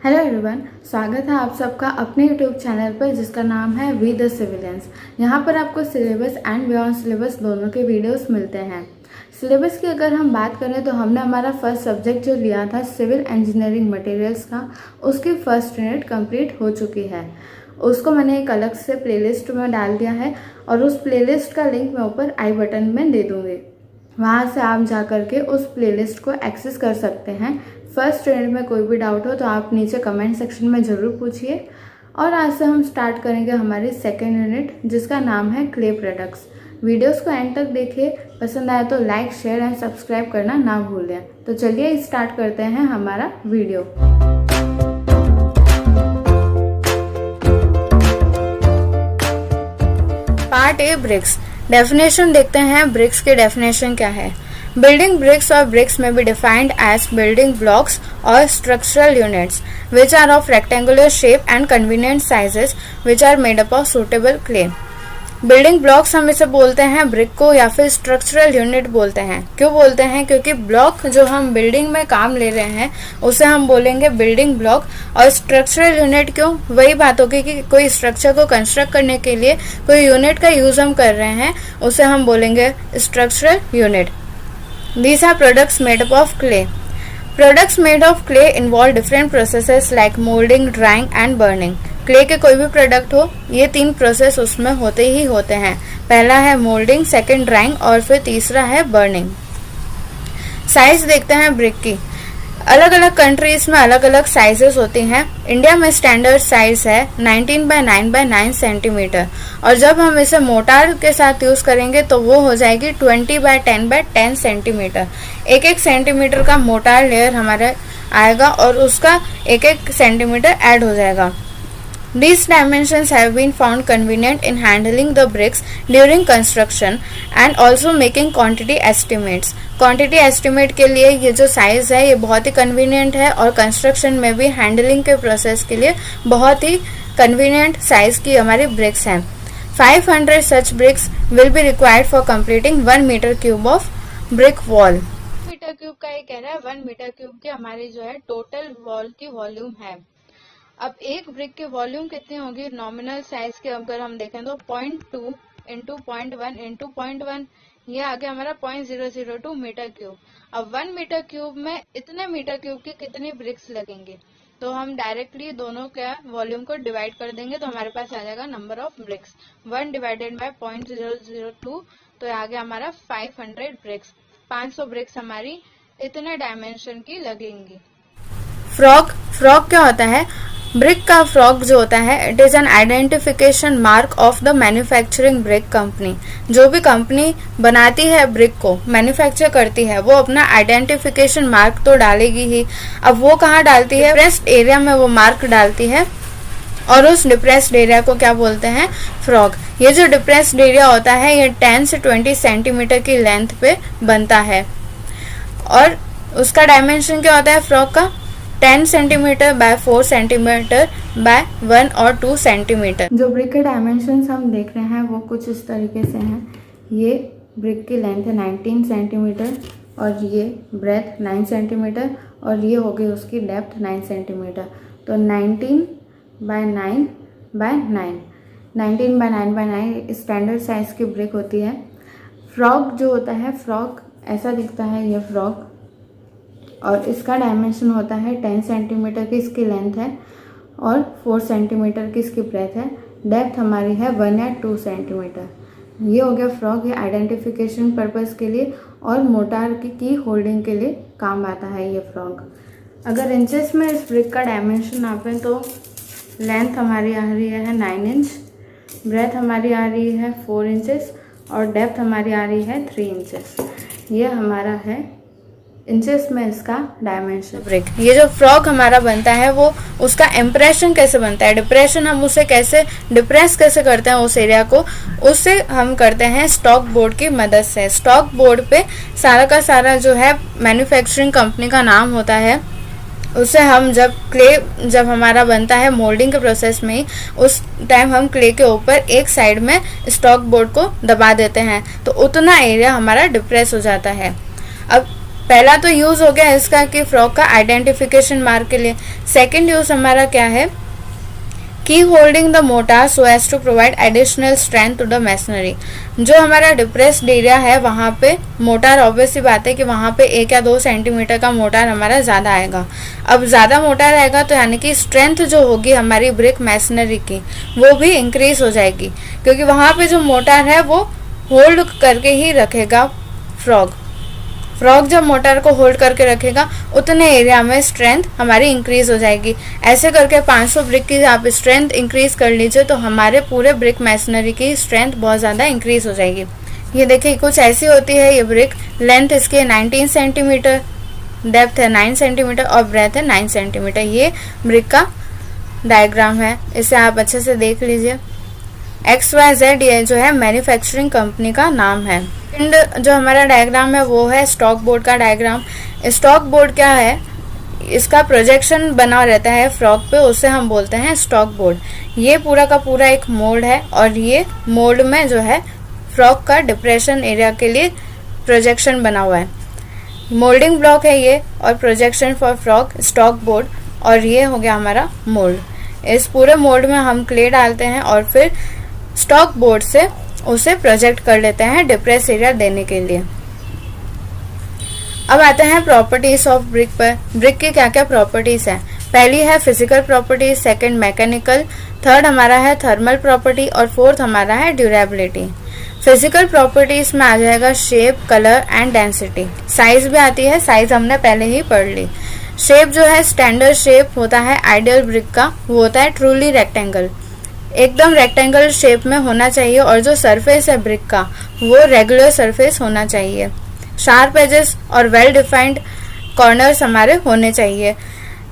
Hello everyone, स्वागत है आप सबका अपने यूट्यूब चैनल पर जिसका नाम है वी द सिविलियंस। यहाँ पर आपको सिलेबस एंड बियॉन्ड सिलेबस दोनों के वीडियोस मिलते हैं। सिलेबस की अगर हम बात करें तो हमने हमारा फर्स्ट सब्जेक्ट जो लिया था सिविल इंजीनियरिंग मटेरियल्स का, उसकी फर्स्ट यूनिट कंप्लीट हो चुकी है। उसको मैंने एक अलग से प्लेलिस्ट में डाल दिया है और उस प्लेलिस्ट का लिंक मैं ऊपर आई बटन में दे दूँगी। वहाँ से आप जा कर के उस प्लेलिस्ट को एक्सेस कर सकते हैं। फर्स्ट यूनिट में कोई भी डाउट हो तो आप नीचे कमेंट सेक्शन में ज़रूर पूछिए। और आज से हम स्टार्ट करेंगे हमारी सेकेंड यूनिट जिसका नाम है क्ले प्रोडक्ट्स। वीडियोस को एंड तक देखिए, पसंद आए तो लाइक शेयर एंड सब्सक्राइब करना ना भूलें। तो चलिए स्टार्ट करते हैं हमारा video. Part A, bricks. Definition देखते हैं ब्रिक्स की डेफिनेशन क्या है। Building bricks or bricks may be defined as building blocks or structural units which are of rectangular shape and convenient sizes which are made up of suitable clay. Building blocks हम इसे बोलते हैं brick को या फिर structural unit बोलते हैं। क्यों बोलते हैं? क्योंकि ब्लॉक जो हम बिल्डिंग में काम ले रहे हैं उसे हम बोलेंगे बिल्डिंग ब्लॉक। और स्ट्रक्चरल यूनिट क्यों? वही बात होगी कि कोई स्ट्रक्चर को कंस्ट्रक्ट करने के लिए कोई यूनिट का यूज हम कर रहे हैं, उसे हम बोलेंगे structural unit. These are products made up of clay. Products made of clay involve different processes like molding, drying and burning. Clay के कोई भी प्रोडक्ट हो, ये तीन प्रोसेस उसमें होते ही होते हैं। पहला है मोल्डिंग, सेकंड ड्राइंग और फिर तीसरा है बर्निंग। साइज देखते हैं ब्रिक की। अलग अलग कंट्रीज में अलग अलग साइजेस होती हैं। इंडिया में स्टैंडर्ड साइज है 19 बाय 9 बाय 9 सेंटीमीटर और जब हम इसे मोटार के साथ यूज करेंगे तो वो हो जाएगी 20 बाय 10 बाय 10 सेंटीमीटर। एक एक सेंटीमीटर का मोटार लेयर हमारे आएगा और उसका एक एक सेंटीमीटर ऐड हो जाएगा। These dimensions have been found convenient in handling the bricks during construction and also making quantity estimates. Quantity estimate के लिए ये जो साइज है ये बहुत ही convenient है और कंस्ट्रक्शन में भी हैंडलिंग के प्रोसेस के लिए बहुत ही convenient साइज की हमारी ब्रिक्स हैं। 500 such bricks will be required for completing 1 meter cube of brick wall. Metre cube का ये कह रहा है 1 मीटर क्यूब की हमारी जो है टोटल वॉल की वॉल्यूम है। अब एक ब्रिक की वॉल्यूम कितनी होगी? नॉमिनल साइज के अगर हम देखें तो 0.2 इंटू 0.1 इंटू 0.1, ये आ गया हमारा 0.002 मीटर क्यूब। अब 1 मीटर क्यूब में इतने मीटर क्यूब की कितनी ब्रिक्स लगेंगे? तो हम डायरेक्टली दोनों का वॉल्यूम को डिवाइड कर देंगे तो हमारे पास आ जाएगा number of BRICS 1 divided by 0.002, तो आ गया हमारा 500 ब्रिक्स। 500 ब्रिक्स हमारी इतने डायमेंशन की लगेंगी। फ्रॉग क्या होता है? ब्रिक का फ्रॉग जो होता है it is an identification mark of the manufacturing brick company. जो भी कंपनी बनाती है ब्रिक को, मैन्युफैक्चर करती है, वो अपना आइडेंटिफिकेशन मार्क तो डालेगी ही। अब वो कहाँ डालती है? डिप्रेस्ड एरिया में वो मार्क डालती है और उस डिप्रेस्ड एरिया को क्या बोलते हैं? फ्रॉग। ये जो डिप्रेस्ड एरिया होता है ये 10 से 20 सेंटीमीटर की लेंथ पे बनता है और उसका डायमेंशन क्या होता है फ्रॉग का? 10 सेंटीमीटर बाय 4 सेंटीमीटर बाय 1 और 2 सेंटीमीटर। जो ब्रिक के डायमेंशंस हम देख रहे हैं वो कुछ इस तरीके से हैं। ये ब्रिक की लेंथ है 19 सेंटीमीटर और ये ब्रेथ 9 सेंटीमीटर और ये हो गई उसकी डेप्थ 9 सेंटीमीटर। तो 19 by 9 by 9, 19 by 9 by 9 standard size की ब्रिक होती है। फ्रॉग जो होता है, फ्रॉग ऐसा दिखता है ये फ्रॉग, और इसका डायमेंशन होता है 10 सेंटीमीटर की इसकी लेंथ है और 4 सेंटीमीटर की इसकी ब्रेथ है। डेप्थ हमारी है 1 या 2 सेंटीमीटर। ये हो गया फ्रॉग। ये आइडेंटिफिकेशन पर्पस के लिए और मोटार की होल्डिंग के लिए काम आता है ये फ्रॉग। अगर इंचेस में इस ब्रिक का डायमेंशन नापें तो लेंथ हमारी आ रही है 9 इंच, ब्रेथ हमारी आ रही है 4 इंचेस और डेप्थ हमारी आ रही है 3 इंचेस। ये हमारा है इंचेस में इसका डायमेंशन ब्रिक। ये जो फ्रॉग हमारा बनता है वो उसका इम्प्रेशन कैसे बनता है? डिप्रेशन हम उसे कैसे डिप्रेस कैसे करते हैं उस एरिया को? उससे हम करते हैं स्टॉक बोर्ड की मदद से। स्टॉक बोर्ड पे सारा का सारा जो है मैन्युफैक्चरिंग कंपनी का नाम होता है। उसे हम जब हमारा बनता है मोल्डिंग के प्रोसेस में, उस टाइम हम क्ले के ऊपर एक साइड में स्टॉक बोर्ड को दबा देते हैं तो उतना एरिया हमारा डिप्रेस हो जाता है। अब पहला तो यूज हो गया इसका कि फ्रॉग का आइडेंटिफिकेशन मार्क के लिए। सेकंड यूज हमारा क्या है की holding the mortar so as to provide additional strength to the masonry. जो हमारा डिप्रेस्ड एरिया है वहाँ पे मोटार, ऑब्वियसली बात है कि वहाँ पे 1 या 2 सेंटीमीटर का मोटार हमारा ज़्यादा आएगा। अब ज़्यादा मोटार आएगा तो यानी कि स्ट्रेंथ जो होगी हमारी ब्रिक मैसनरी की वो भी इंक्रीज हो जाएगी, क्योंकि वहाँ पे जो मोटार है वो होल्ड करके ही रखेगा फ्रॉग जब मोटर को होल्ड करके रखेगा उतने एरिया में स्ट्रेंथ हमारी इंक्रीज हो जाएगी। ऐसे करके 500 ब्रिक की आप स्ट्रेंथ इंक्रीज कर लीजिए तो हमारे पूरे ब्रिक मैसनरी की स्ट्रेंथ बहुत ज़्यादा इंक्रीज हो जाएगी। ये देखिए कुछ ऐसी होती है ये ब्रिक। लेंथ इसकी 19 सेंटीमीटर, डेप्थ है 9 सेंटीमीटर और ब्रेथ है 9 सेंटीमीटर। ये ब्रिक का डायग्राम है, इसे आप अच्छे से देख लीजिए। XYZ ये जो है मैन्युफैक्चरिंग कंपनी का नाम है। एंड जो हमारा डायग्राम है वो है स्टॉक बोर्ड का डायग्राम। स्टॉक बोर्ड क्या है, इसका प्रोजेक्शन बना रहता है फ्रॉग पे, उसे हम बोलते हैं स्टॉक बोर्ड। ये पूरा का पूरा एक मोल्ड है और ये मोल्ड में जो है फ्रॉग का डिप्रेशन एरिया के लिए प्रोजेक्शन बना हुआ है। मोल्डिंग ब्लॉक है ये और projection for frog stock board, और ये हो गया हमारा मोल्ड। इस पूरे मोल्ड में हम क्ले डालते हैं और फिर स्टॉक बोर्ड से उसे प्रोजेक्ट कर लेते हैं डिप्रेस एरिया देने के लिए। अब आते हैं प्रॉपर्टीज ऑफ ब्रिक पर। ब्रिक की क्या क्या प्रॉपर्टीज है। पहली है physical properties, second mechanical, third हमारा है थर्मल प्रॉपर्टी और फोर्थ हमारा है ड्यूरेबिलिटी। फिजिकल प्रॉपर्टीज में आ जाएगा shape, colour and density. Size भी आती है, साइज हमने पहले ही पढ़ ली। शेप जो है स्टैंडर्ड शेप होता है आइडियल ब्रिक का, वो होता है ट्रूली रेक्टेंगल, एकदम रेक्टेंगल शेप में होना चाहिए। और जो सरफेस है ब्रिक का वो रेगुलर सरफेस होना चाहिए। शार्प एजेस और वेल डिफाइंड कॉर्नर्स हमारे होने चाहिए।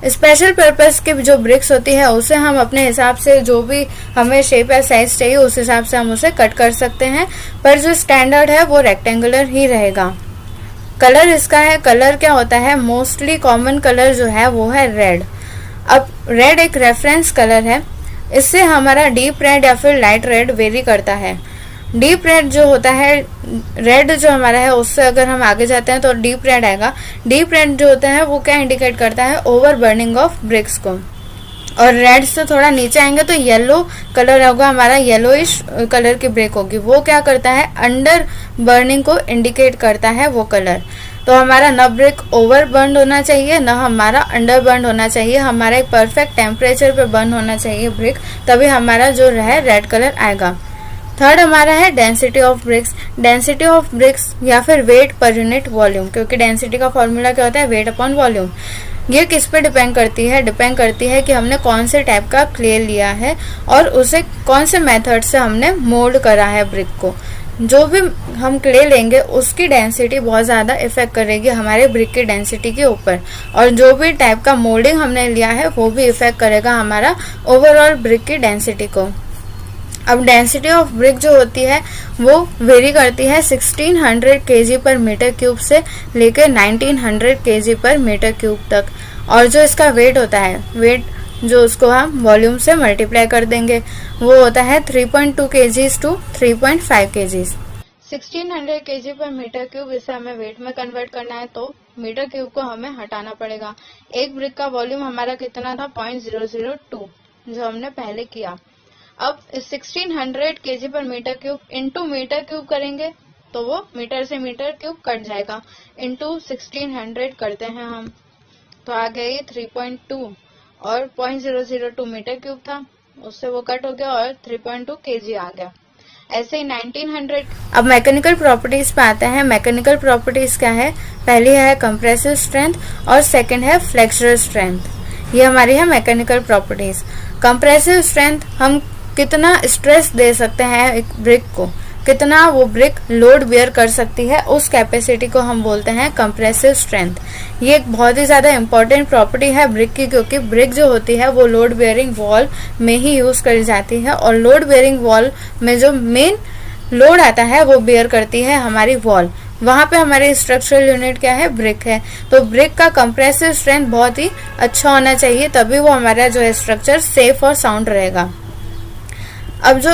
स्पेशल पर्पस की जो ब्रिक्स होती है उसे हम अपने हिसाब से जो भी हमें शेप या साइज चाहिए उस हिसाब से हम उसे कट कर सकते हैं, पर जो स्टैंडर्ड है वो रेक्टेंगुलर ही रहेगा। कलर इसका है, कलर क्या होता है, मोस्टली कॉमन कलर जो है वो है रेड। अब रेड एक रेफरेंस कलर है, इससे हमारा डीप रेड या फिर लाइट रेड वेरी करता है। डीप रेड जो होता है, रेड जो हमारा है उससे अगर हम आगे जाते हैं तो डीप रेड आएगा। डीप रेड जो होता है वो क्या इंडिकेट करता है, ओवर बर्निंग ऑफ ब्रिक्स को। और रेड से थोड़ा नीचे आएंगे तो येलो कलर होगा हमारा, येलोइश कलर की ब्रिक होगी, वो क्या करता है, अंडर बर्निंग को इंडिकेट करता है वो कलर। तो हमारा न ब्रिक ओवर बर्न होना चाहिए न हमारा अंडर बर्न होना चाहिए, हमारा एक परफेक्ट टेम्परेचर पे बर्न होना चाहिए ब्रिक, तभी हमारा जो है रेड कलर आएगा। थर्ड हमारा है density of BRICS. Density of BRICS या फिर वेट पर यूनिट वॉल्यूम, क्योंकि डेंसिटी का फॉर्मूला क्या होता है, वेट अपॉन वॉल्यूम। ये किस पे डिपेंड करती है, डिपेंड करती है कि हमने कौन से टाइप का क्ले लिया है और उसे कौन से मेथड से हमने मोल्ड करा है ब्रिक को। जो भी हम क्ले लेंगे उसकी डेंसिटी बहुत ज़्यादा इफेक्ट करेगी हमारे ब्रिक की डेंसिटी के ऊपर, और जो भी टाइप का मोल्डिंग हमने लिया है वो भी इफेक्ट करेगा हमारा ओवरऑल ब्रिक की डेंसिटी को। अब डेंसिटी ऑफ ब्रिक जो होती है वो वेरी करती है 1600 kg पर मीटर क्यूब से लेकर 1900 kg पर मीटर क्यूब तक, और जो इसका वेट होता है, वेट जो उसको हम वॉल्यूम से मल्टीप्लाई कर देंगे वो होता है 3.2 kg टू 3.5 kg। 1600 kg पर मीटर क्यूब, इसे हमें वेट में कन्वर्ट करना है तो मीटर क्यूब को हमें हटाना पड़ेगा। एक ब्रिक का वॉल्यूम हमारा कितना था, 0.002 जो हमने पहले किया। अब 1600 kg पर metre cube into metre cube करेंगे तो वो मीटर से मीटर क्यूब कट जाएगा, इंटू 1600 करते हैं हम तो आ गया ये 3.2 और 0.002 मीटर क्यूब था, उससे वो कट हो गया और 3.2 kg आ गया। ऐसे ही 1900। अब मैकेनिकल प्रॉपर्टीज पे आते हैं। मैकेनिकल प्रॉपर्टीज क्या है, पहली है कंप्रेसिव स्ट्रेंथ और सेकंड है फ्लेक्सुरल स्ट्रेंथ। ये हमारी है मैकेनिकल प्रॉपर्टीज। कंप्रेसिव स्ट्रेंथ, हम कितना स्ट्रेस दे सकते हैं एक ब्रिक को, कितना वो ब्रिक लोड बेयर कर सकती है, उस कैपेसिटी को हम बोलते हैं कंप्रेसिव स्ट्रेंथ। ये एक बहुत ही ज्यादा इंपॉर्टेंट प्रॉपर्टी है ब्रिक की, क्योंकि ब्रिक जो होती है वो लोड बेयरिंग वॉल में ही यूज करी जाती है, और लोड बेयरिंग वॉल में जो मेन लोड आता है वो बेयर करती है हमारी वॉल। वहां पे हमारी स्ट्रक्चरल यूनिट क्या है, ब्रिक है। तो ब्रिक का कंप्रेसिव स्ट्रेंथ बहुत ही अच्छा होना चाहिए, तभी वो हमारा जो है स्ट्रक्चर सेफ और साउंड रहेगा। अब जो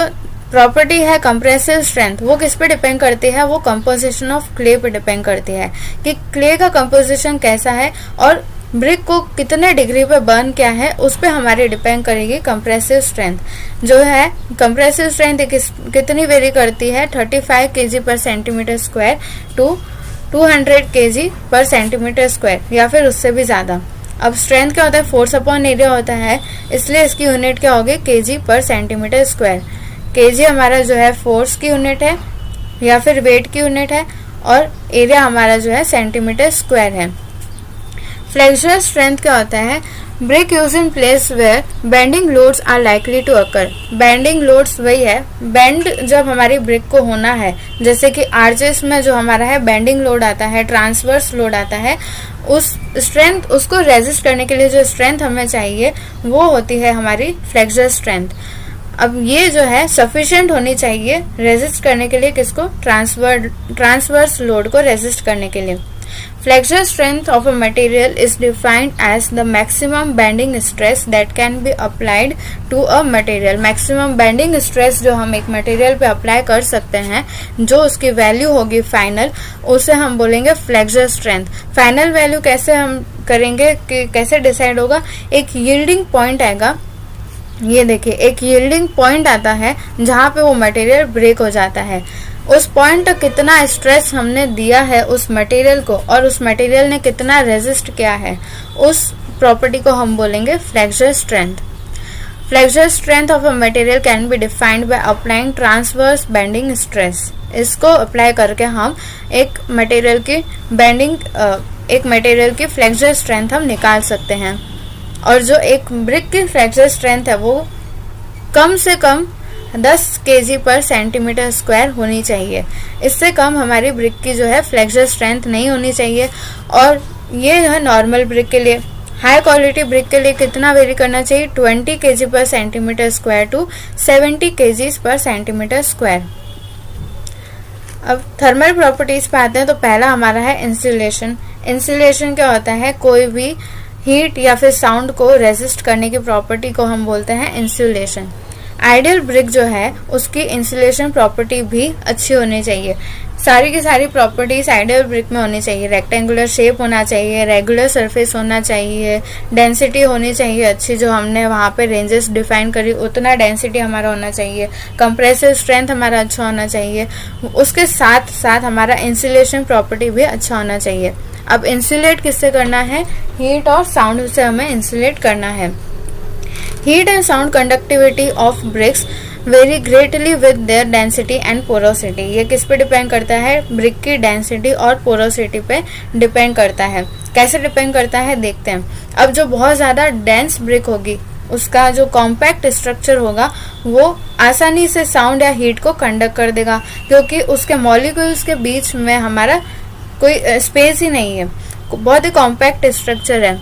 प्रॉपर्टी है कंप्रेसिव स्ट्रेंथ, वो किस पे डिपेंड करती है, वो कंपोजिशन ऑफ क्ले पे डिपेंड करती है कि क्ले का कंपोजिशन कैसा है और ब्रिक को कितने डिग्री पे बर्न क्या है, उस पे हमारी डिपेंड करेगी कंप्रेसिव स्ट्रेंथ। जो है कंप्रेसिव स्ट्रेंथ कितनी वेरी करती है, 35 kg पर सेंटीमीटर स्क्वायर टू 200 kg पर सेंटीमीटर स्क्वायर या फिर उससे भी ज्यादा। अब स्ट्रेंथ क्या होता है, फोर्स अपॉन एरिया होता है, इसलिए इसकी यूनिट क्या होगी, kg पर सेंटीमीटर स्क्वायर। kg हमारा जो है फोर्स की यूनिट है या फिर वेट की यूनिट है और एरिया हमारा जो है सेंटीमीटर स्क्वायर है। फ्लेक्सुरल स्ट्रेंथ क्या होता है, brick use in place where bending loads are likely to occur. Bending loads वही है, बेंड जब हमारी ब्रिक को होना है, जैसे कि आर्चेस में जो हमारा है बेंडिंग लोड आता है, ट्रांसवर्स लोड आता है, उस स्ट्रेंथ उसको रेजिस्ट करने के लिए जो स्ट्रेंथ हमें चाहिए वो होती है हमारी फ्लेक्सुरल स्ट्रेंथ। अब ये जो है सफिशिएंट होनी चाहिए रेजिस्ट करने के लिए, किसको, ट्रांसवर्स लोड को रेजिस्ट करने के लिए। Flexural strength of a material is defined as the maximum bending stress that can be applied to a material. Maximum bending stress जो हम एक मटेरियल पे अप्लाई कर सकते हैं, जो उसकी वैल्यू होगी फाइनल, उसे हम बोलेंगे फ्लेक्सुरल स्ट्रेंथ। फाइनल वैल्यू कैसे हम करेंगे कि कैसे डिसाइड होगा, एक यील्डिंग पॉइंट आएगा, ये देखिए एक यील्डिंग पॉइंट आता है जहाँ पे वो मटेरियल ब्रेक हो जाता है। उस पॉइंट तक कितना स्ट्रेस हमने दिया है उस मटेरियल को और उस मटेरियल ने कितना रेजिस्ट किया है, उस प्रॉपर्टी को हम बोलेंगे flexural strength. Flexural strength of a material can be defined by applying transverse bending stress. इसको अप्लाई करके हम एक मटेरियल की फ्लेक्सुरल स्ट्रेंथ हम निकाल सकते हैं। और जो एक ब्रिक की फ्लेक्सुरल स्ट्रेंथ है वो कम से कम 10 kg पर सेंटीमीटर स्क्वायर होनी चाहिए। इससे कम हमारी ब्रिक की जो है फ्लेक्सुरल स्ट्रेंथ नहीं होनी चाहिए। और ये है नॉर्मल ब्रिक के लिए। हाई क्वालिटी ब्रिक के लिए कितना वेरी करना चाहिए, 20 kg पर सेंटीमीटर स्क्वायर टू 70 kg पर सेंटीमीटर स्क्वायर। अब थर्मल प्रॉपर्टीज पे आते हैं तो पहला हमारा है इंसुलेशन। इंसुलेशन क्या होता है, कोई भी हीट या फिर साउंड को रेजिस्ट करने की प्रॉपर्टी को हम बोलते हैं इंसुलेशन। आइडियल ब्रिक जो है उसकी इंसुलेशन प्रॉपर्टी भी अच्छी होनी चाहिए। सारी की सारी प्रॉपर्टीज आइडियल ब्रिक में होनी चाहिए। रेक्टेंगुलर शेप होना चाहिए, रेगुलर सरफेस होना चाहिए, डेंसिटी होनी चाहिए अच्छी, जो हमने वहाँ पे रेंजेस डिफाइन करी उतना डेंसिटी हमारा होना चाहिए। कंप्रेसिव स्ट्रेंथ हमारा अच्छा होना चाहिए। उसके साथ साथ हमारा इंसुलेशन प्रॉपर्टी भी अच्छा होना चाहिए। अब इंसुलेट किससे करना है, हीट और साउंड से हमें इंसुलेट करना है। Heat and sound conductivity of BRICS very greatly with their density and porosity. ये किस पे डिपेंड करता है, ब्रिक की डेंसिटी और पोरोसिटी पे डिपेंड करता है। कैसे डिपेंड करता है देखते हैं। अब जो बहुत ज्यादा डेंस ब्रिक होगी उसका जो कॉम्पैक्ट स्ट्रक्चर होगा वो आसानी से साउंड या हीट को कंडक्ट कर देगा, क्योंकि उसके मॉलिक्यूल्स के बीच में हमारा कोई स्पेस ही नहीं है, बहुत ही कॉम्पैक्ट स्ट्रक्चर है।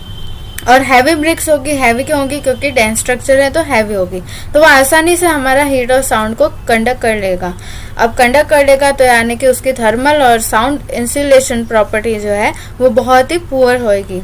और हैवी ब्रिक्स होगी, हैवी क्यों होगी, क्योंकि डेंस स्ट्रक्चर है तो हैवी होगी, तो वो आसानी से हमारा हीट और साउंड को कंडक्ट कर लेगा। अब कंडक्ट कर लेगा तो यानी कि उसकी थर्मल और साउंड इंसुलेशन प्रॉपर्टी जो है वो बहुत ही पुअर होगी।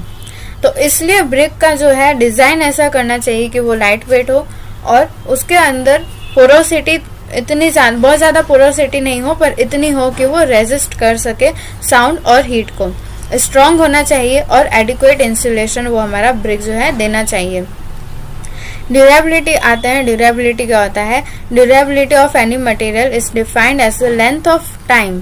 तो इसलिए ब्रिक का जो है डिजाइन ऐसा करना चाहिए कि वो लाइट वेट हो और उसके अंदर पोरोसिटी इतनी बहुत ज्यादा पोरोसिटी नहीं हो, पर इतनी हो कि वो रेजिस्ट कर सके साउंड और हीट को। स्ट्रॉन्ग होना चाहिए और एडिक्वेट इंसुलेशन वो हमारा ब्रिक जो है देना चाहिए। ड्यूरेबिलिटी आते हैं। ड्यूरेबिलिटी क्या होता है, durability of any material is defined as the length of time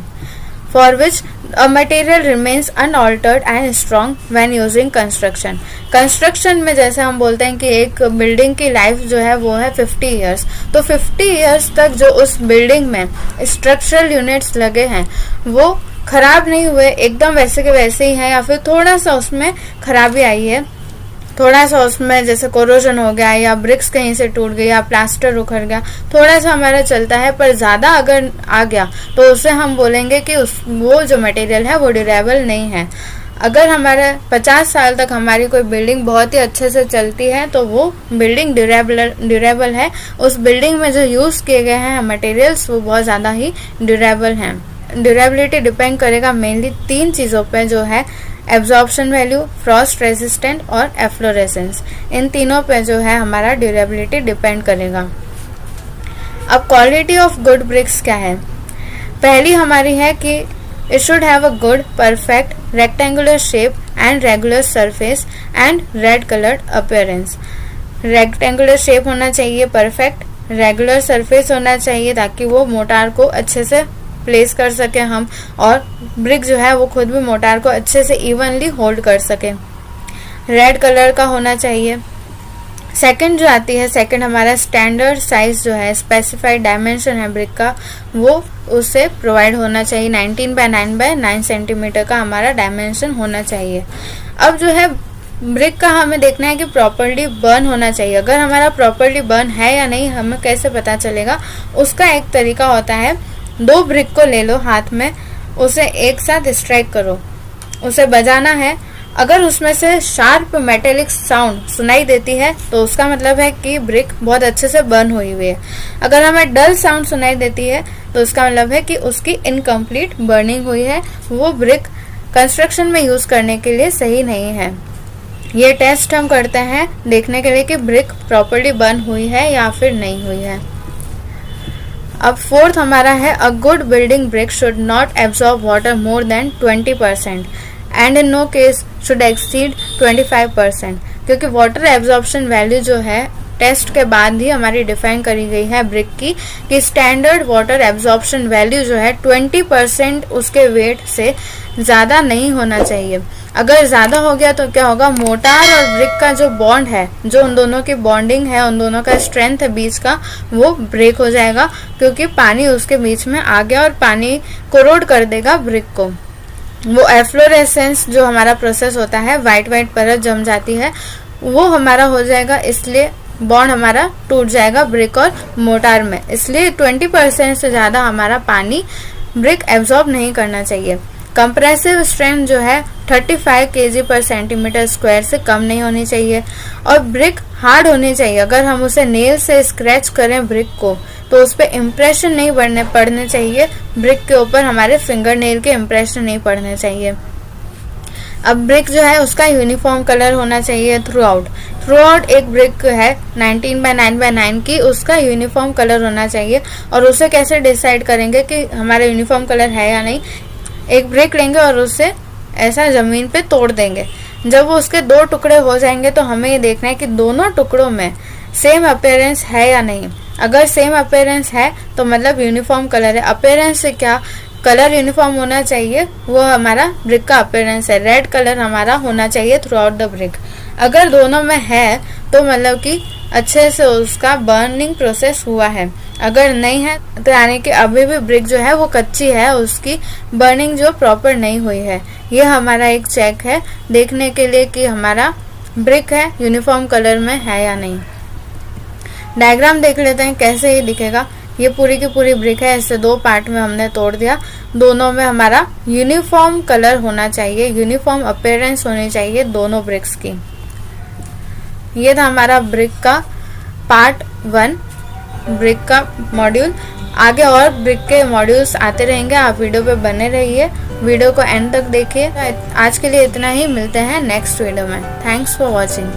for which a material remains unaltered and strong when using construction. Construction में जैसे हम बोलते हैं कि एक बिल्डिंग की लाइफ जो है वो है 50 ईयर्स, तो 50 ईयर्स तक जो उस बिल्डिंग में स्ट्रक्चरल यूनिट्स लगे हैं वो खराब नहीं हुए, एकदम वैसे के वैसे ही हैं, या फिर थोड़ा सा उसमें खराबी आई है, थोड़ा सा उसमें जैसे कोरोजन हो गया या ब्रिक्स कहीं से टूट गई या प्लास्टर उखड़ गया, थोड़ा सा हमारा चलता है, पर ज्यादा अगर आ गया तो उसे हम बोलेंगे कि वो जो मटेरियल है वो ड्यूरेबल नहीं है। अगर हमारे 50 साल तक हमारी कोई बिल्डिंग बहुत ही अच्छे से चलती है तो वो बिल्डिंग ड्यूरेबल है। उस बिल्डिंग में जो यूज किए गए हैं मटेरियल्स वो बहुत ज्यादा ही ड्यूरेबल हैं। ड्यूरेबिलिटी डिपेंड करेगा मेनली 3 चीजों पे, जो है एब्जॉर्प्शन वैल्यू, फ्रॉस्ट रेजिस्टेंट और एफ्लोरेसेंस। इन तीनों पे जो है हमारा ड्यूरेबिलिटी डिपेंड करेगा। अब क्वालिटी ऑफ गुड ब्रिक्स क्या है? पहली हमारी है कि it should have a good perfect rectangular shape and regular surface and red coloured appearance. Rectangular shape होना चाहिए, परफेक्ट रेगुलर सरफेस होना चाहिए ताकि वो मोटार को अच्छे से प्लेस कर सके हम, और ब्रिक जो है वो खुद भी मोटार को अच्छे से इवनली होल्ड कर सके। रेड कलर का होना चाहिए। सेकंड जो आती है, सेकंड हमारा स्टैंडर्ड साइज जो है, स्पेसिफाइड डायमेंशन है ब्रिक का, वो उसे प्रोवाइड होना चाहिए। 19 बाय 9 बाय 9 सेंटीमीटर का हमारा डायमेंशन होना चाहिए। अब जो है ब्रिक का हमें देखना है कि प्रॉपर्ली बर्न होना चाहिए। अगर हमारा प्रॉपर्ली बर्न है या नहीं हमें कैसे पता चलेगा? उसका एक तरीका होता है, 2 ब्रिक को ले लो हाथ में, उसे एक साथ स्ट्राइक करो, उसे बजाना है। अगर उसमें से शार्प मेटेलिक साउंड सुनाई देती है तो उसका मतलब है कि ब्रिक बहुत अच्छे से बर्न हुई हुई है। अगर हमें डल साउंड सुनाई देती है तो उसका मतलब है कि उसकी इनकम्प्लीट बर्निंग हुई है, वो ब्रिक कंस्ट्रक्शन में यूज करने के लिए सही नहीं है। ये टेस्ट हम करते हैं देखने के लिए कि ब्रिक प्रॉपर्ली बर्न हुई है या फिर नहीं हुई है। अब फोर्थ हमारा है, a good building brick should not absorb water more than 20% and in no case should exceed 25%। क्योंकि वाटर एब्जॉर्प्शन वैल्यू जो है टेस्ट के बाद ही हमारी डिफाइन करी गई है ब्रिक की, कि स्टैंडर्ड वाटर एब्जॉर्प्शन वैल्यू जो है 20% उसके वेट से ज़्यादा नहीं होना चाहिए। अगर ज़्यादा हो गया तो क्या होगा? मोटार और ब्रिक का जो बॉन्ड है, जो उन दोनों की बॉन्डिंग है, उन दोनों का स्ट्रेंथ है बीच का, वो ब्रेक हो जाएगा क्योंकि पानी उसके बीच में आ गया और पानी कोरोड कर देगा ब्रिक को। वो एफ्लोरेसेंस जो हमारा प्रोसेस होता है, वाइट वाइट परत जम जाती है, वो हमारा हो जाएगा, इसलिए बॉन्ड हमारा टूट जाएगा ब्रिक और मोटार में। इसलिए 20% से ज़्यादा हमारा पानी ब्रिक एब्जॉर्ब नहीं करना चाहिए। कंप्रेसिव स्ट्रेंथ जो है 35 kg पर सेंटीमीटर स्क्वायर से कम नहीं होनी चाहिए, और ब्रिक हार्ड होनी चाहिए। अगर हम उसे नेल से स्क्रैच करें ब्रिक को तो उस पर इम्प्रेशन नहीं पड़ने चाहिए, ब्रिक के ऊपर हमारे फिंगर नेल के इम्प्रेशन नहीं पड़ने चाहिए। अब ब्रिक जो है उसका यूनिफॉर्म कलर होना चाहिए थ्रू आउट एक ब्रिक है 19 बाय 9 बाय 9 की, उसका यूनिफॉर्म कलर होना चाहिए। और उसे कैसे डिसाइड करेंगे कि हमारा यूनिफॉर्म कलर है या नहीं? एक ब्रिक लेंगे और उसे ऐसा जमीन पे तोड़ देंगे। जब वो उसके 2 टुकड़े हो जाएंगे तो हमें ये देखना है कि दोनों टुकड़ों में सेम अपीयरेंस है या नहीं। अगर सेम अपीयरेंस है तो मतलब यूनिफॉर्म कलर है। अपीयरेंस से क्या, कलर यूनिफॉर्म होना चाहिए, वो हमारा ब्रिक का अपीयरेंस है। रेड कलर हमारा होना चाहिए थ्रू आउट द ब्रिक। अगर दोनों में है तो मतलब कि अच्छे से उसका बर्निंग प्रोसेस हुआ है। अगर नहीं है तो यानी कि अभी भी ब्रिक जो है वो कच्ची है, उसकी बर्निंग जो प्रॉपर नहीं हुई है। ये हमारा एक चेक है देखने के लिए कि हमारा ब्रिक है यूनिफॉर्म कलर में है या नहीं। डायग्राम देख लेते हैं कैसे ये दिखेगा। ये पूरी की पूरी ब्रिक है, इसे 2 पार्ट में हमने तोड़ दिया। दोनों में हमारा यूनिफॉर्म कलर होना चाहिए, यूनिफॉर्म अपीयरेंस होनी चाहिए दोनों ब्रिक्स की। ये था हमारा ब्रिक का पार्ट 1, ब्रिक का मॉड्यूल। आगे और ब्रिक के मॉड्यूल्स आते रहेंगे, आप वीडियो पे बने रहिए, वीडियो को एंड तक देखिए। आज के लिए इतना ही, मिलते हैं नेक्स्ट वीडियो में। Thanks for watching.